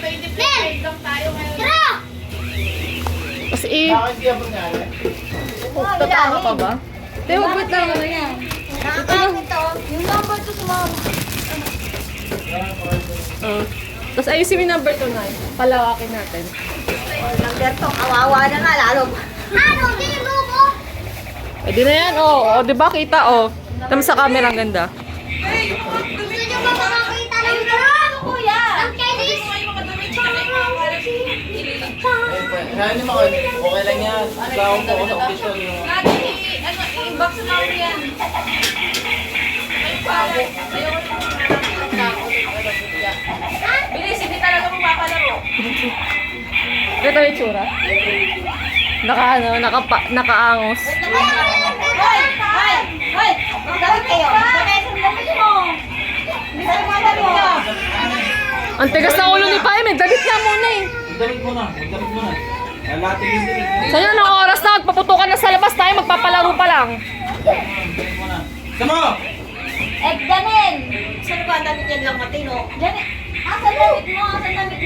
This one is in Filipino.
25 lang tayo ngayon. Kasi Bakit di ako nangyari? tatama pa ba? Tayo, wait lang. Nakakakit ito. Yung number to sumama. Tapos ayusin mo yung number 2 na. Palawakin natin. Number to, kawawa na nga lalo. Ano? Di mo ko? Pwede na yan, oh. O, diba kita, oh. Tama sa camera, ang ganda. Gusto nyo ba makakita ng drone, kuya? Ang Chinese? Kaya naman kayo, okay lang yan. Gawin ko ako sa official. I-box na ako yan. Bilis, hindi talaga magpapalaro. Ito yung tsura. Nakaangos. Hoy! Hoy! Hoy! Magdawit kayo. Bakit ang damit mo? Hindi ka magdawit nyo. Ang tigas ng ulo ni Paim, eh. Dabit niya muna, eh. Magdamit mo na, magdamit mo na. Lalating yung damit mo. Sa'yo, ng oras na, magpaputukan na sa labas tayo, magpapalaro pa lang. Magdamit mo na. Sama! Eh, Janel! Saan ba ang damit yan lang matino? Janel! Asan damit mo? Asan damit